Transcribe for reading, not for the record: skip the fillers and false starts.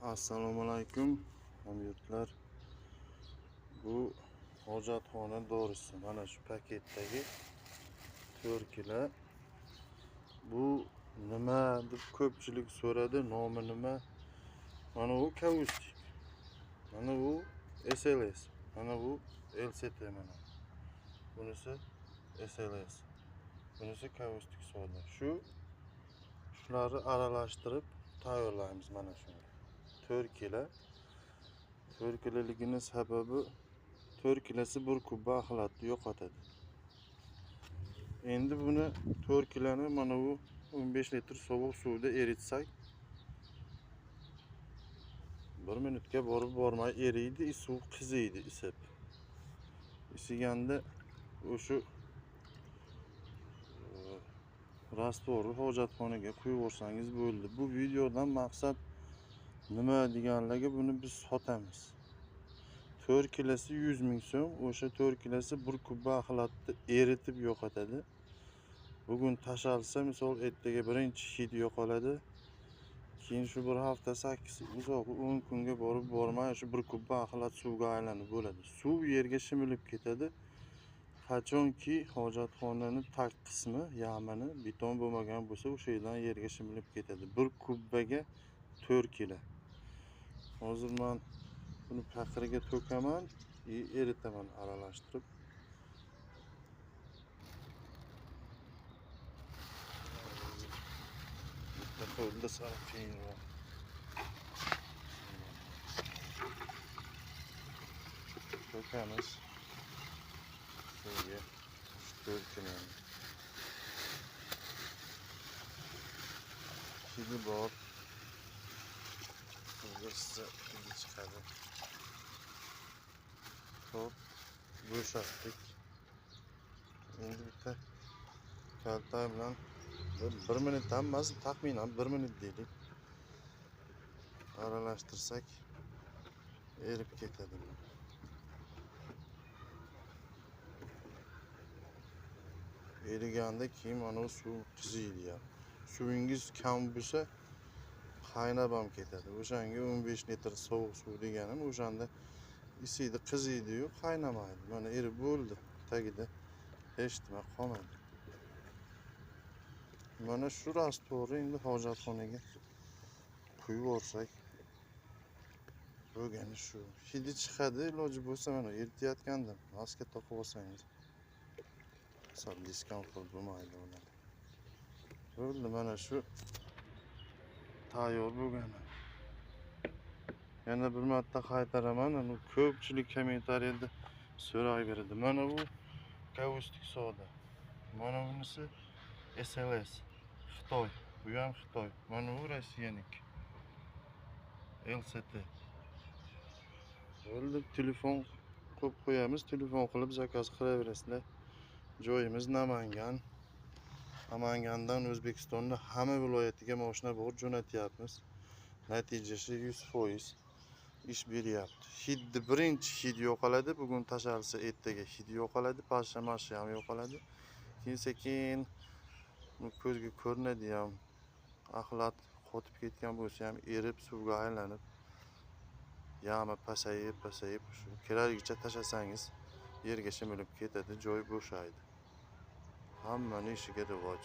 Assalomu alaykum hamyurtlar. Bu hojatxona dorisi. Mana shu paketdagi 4 kilo. Bu nima deb ko'pchilik so'radi, nomi nima? Mana bu kaustik. Mana bu SLS. Mana bu LCT mana. Bunisi SLS. Bunisi kaustik soda. Shularni aralashtirib tayyorlaymiz mana shunga. 4 kilo. 4 kiloligini sababi 4 kilosi 1 kubba axlatni yo'qotadi. Endi buni 4 kiloni mana bu 15 litr sovuq suvda eritsak 1 minutga borib bormay eriydi, suv qiziydi isib. Isiganda o'sha rastvorni hojatxonaga qo'yib yuborsangiz bo'ldi. Bu videodan maqsad nima deganlarga buni biz sotamiz. 4 kilosi 100 ming so'm, o'sha 4 kilosi 1 kubba axlatni eritib yo'qotadi. Bugun tashalsa, misol ertaga birinchi hid yo'qoladi. Keyin shu bir hafta 8 uzoq 10 kunga borib bormay shu 1 kubba axlat suvga aylanib bo'ladi. Suv yerga shimilib ketadi. Qachonki hojatxonaning tag qismi, yamini beton bo'lmagan bo'lsa, o'sha yerdan yerga shimilib ketadi. 1 kubbaga 4 kilo. Hozir men buni paqiriga to'kaman, eritaman aralashtirib. Bitta qo'lda sal qiyinroq. To'kamiz. Suvga 4 kilo. Hidi bor. Suvga size hidi chiqadi. Hop, bo'shatdik. Endi bitta kalta bilan 1 minutdan emas, taxminan 1 minut deylik. Aralashtirsak erib ketadi. Eriganda keyin mana bu suv qiziydi. Suvingiz kam bo'lsa qaynab ham ketadi. O'shanga 15 litr sovuq suv deganim o'shanda isiydi, qiziydi-yu, qaynamaydi. Mana erib bo'ldi. Tagida hech nima qolmadi. Mana shu rastvorni endi hojatxonaga qo'yib yuborsak bo'lgani shu. Hidi chiqadi, iloji bo'lsa mana eritayotgandim. Maska taqib olsangiz sal diskomfort bo'lmaydi ular. Bo'ldi, mana shu tayyor bo'lgani. Yana bir marta qaytaraman, ko'pchilik kommentariyada so'rayveradi. Mana bu kaustik soda. Mana bunisi SLS. Xitoy. Bu ham Xitoy. Mana bu Rossiyaniki. LCT. Bo'ldi, telefon qo'yib qo'yamiz, telefon qilib zakaz qilaverasizlar. Joyimiz Namangan. Namangandan O'zbekistonning hamma viloyatiga mashina bor jo'natyapmiz. Natijasi 100% ish beryapti. Hidni birinchi hid yo'qoladi, bugun tashalsa ertaga hid yo'qoladi, pasha-masha ham yo'qoladi. Keyin sekin ko'zga ko'rinadi ham. Axlat qotib ketgan bo'lsa ham erib suvga aylanib, yami pasayib shu kerakligicha tashasangiz yerga shimilib ketadi, joy bo'shaydi. Hammaning ishiga rivoj.